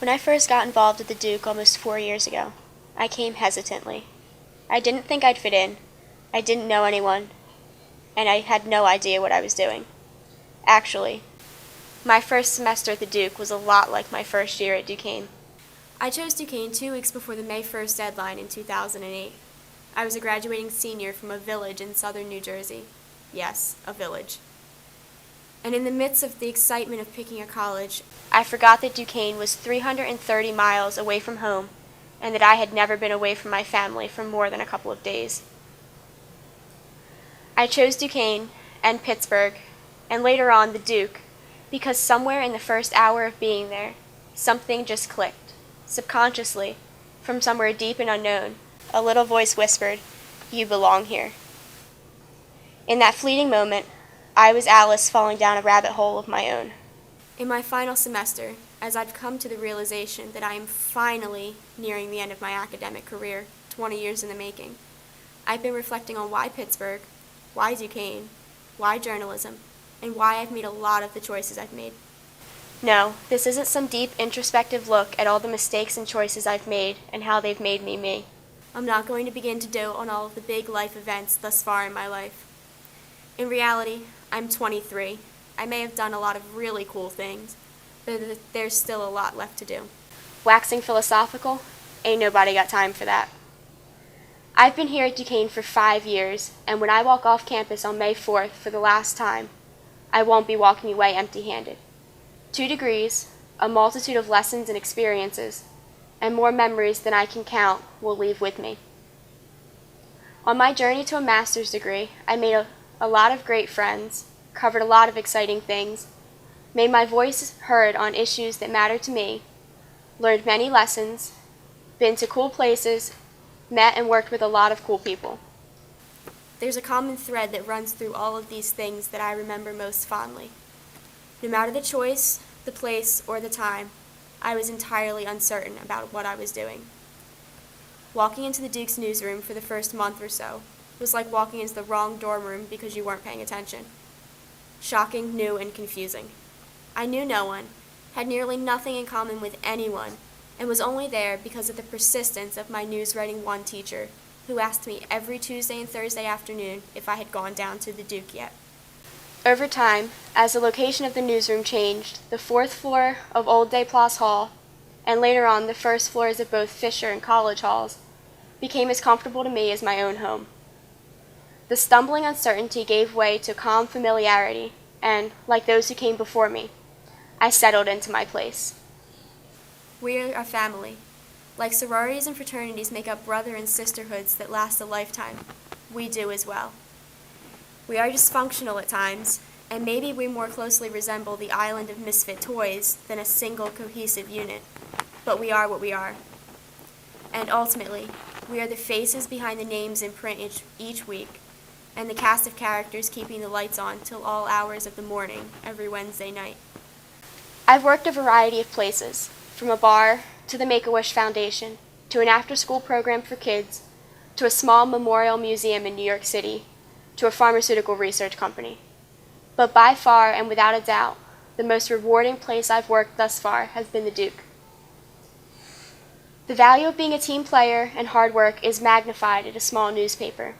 When I first got involved at the Duke almost 4 years ago, I came hesitantly. I didn't think I'd fit in. I didn't know anyone, and I had no idea what I was doing. Actually, my first semester at the Duke was a lot like my first year at Duquesne. I chose Duquesne 2 weeks before the May 1st deadline in 2008. I was a graduating senior from a village in southern New Jersey. Yes, a village. And in the midst of the excitement of picking a college, I forgot that Duquesne was 330 miles away from home and that I had never been away from my family for more than a couple of days. I chose Duquesne and Pittsburgh and later on the Duke because somewhere in the first hour of being there, something just clicked. Subconsciously, from somewhere deep and unknown, a little voice whispered, "You belong here." In that fleeting moment, I was Alice falling down a rabbit hole of my own. In my final semester, as I've come to the realization that I am finally nearing the end of my academic career, 20 years in the making, I've been reflecting on why Pittsburgh, why Duquesne, why journalism, and why I've made a lot of the choices I've made. No, this isn't some deep introspective look at all the mistakes and choices I've made and how they've made me me. I'm not going to begin to dote on all of the big life events thus far in my life. In reality, I'm 23. I may have done a lot of really cool things, but there's still a lot left to do. Waxing philosophical? Ain't nobody got time for that. I've been here at Duquesne for 5 years, and when I walk off campus on May 4th for the last time, I won't be walking away empty-handed. 2 degrees, a multitude of lessons and experiences, and more memories than I can count will leave with me. On my journey to a master's degree, I made a lot of great friends, covered a lot of exciting things, made my voice heard on issues that matter to me, learned many lessons, been to cool places, met and worked with a lot of cool people. There's a common thread that runs through all of these things that I remember most fondly. No matter the choice, the place, or the time, I was entirely uncertain about what I was doing. Walking into the Duke's newsroom for the first month or so was like walking into the wrong dorm room because you weren't paying attention. Shocking, new, and confusing. I knew no one, had nearly nothing in common with anyone, and was only there because of the persistence of my News Writing 1 teacher, who asked me every Tuesday and Thursday afternoon if I had gone down to the Duke yet. Over time, as the location of the newsroom changed, the 4th floor of Old Day Place Hall, and later on the first floors of both Fisher and College Halls, became as comfortable to me as my own home. The stumbling uncertainty gave way to calm familiarity, and, like those who came before me, I settled into my place. We are a family. Like sororities and fraternities make up brother and sisterhoods that last a lifetime, we do as well. We are dysfunctional at times, and maybe we more closely resemble the island of misfit toys than a single cohesive unit, but we are what we are. And ultimately, we are the faces behind the names in print each week, and the cast of characters keeping the lights on till all hours of the morning every Wednesday night. I've worked a variety of places, from a bar to the Make-A-Wish Foundation, to an after-school program for kids, to a small memorial museum in New York City, to a pharmaceutical research company. But by far and without a doubt, the most rewarding place I've worked thus far has been the Duke. The value of being a team player and hard work is magnified at a small newspaper.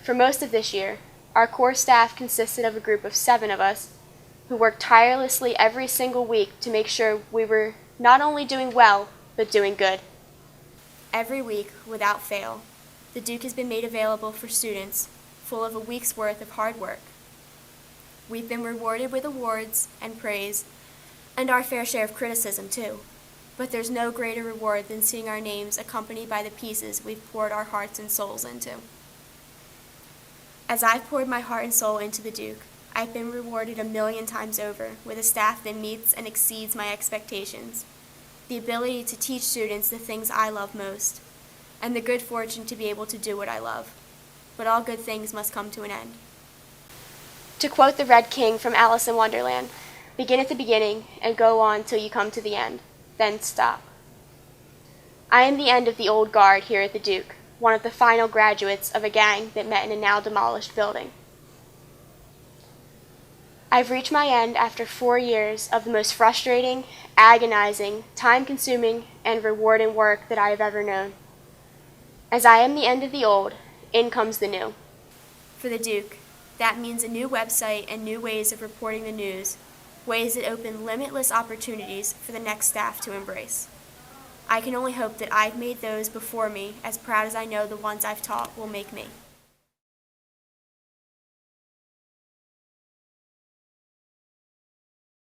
For most of this year, our core staff consisted of a group of 7 of us who worked tirelessly every single week to make sure we were not only doing well, but doing good. Every week, without fail, the Duke has been made available for students full of a week's worth of hard work. We've been rewarded with awards and praise, and our fair share of criticism, too. But there's no greater reward than seeing our names accompanied by the pieces we've poured our hearts and souls into. As I've poured my heart and soul into the Duke, I've been rewarded 1,000,000 times over with a staff that meets and exceeds my expectations, the ability to teach students the things I love most, and the good fortune to be able to do what I love. But all good things must come to an end. To quote the Red King from Alice in Wonderland, begin at the beginning and go on till you come to the end, then stop. I am the end of the old guard here at the Duke, one of the final graduates of a gang that met in a now demolished building. I've reached my end after 4 years of the most frustrating, agonizing, time-consuming, and rewarding work that I have ever known. As I am the end of the old, in comes the new. For the Duke, that means a new website and new ways of reporting the news, ways that open limitless opportunities for the next staff to embrace. I can only hope that I've made those before me as proud as I know the ones I've taught will make me.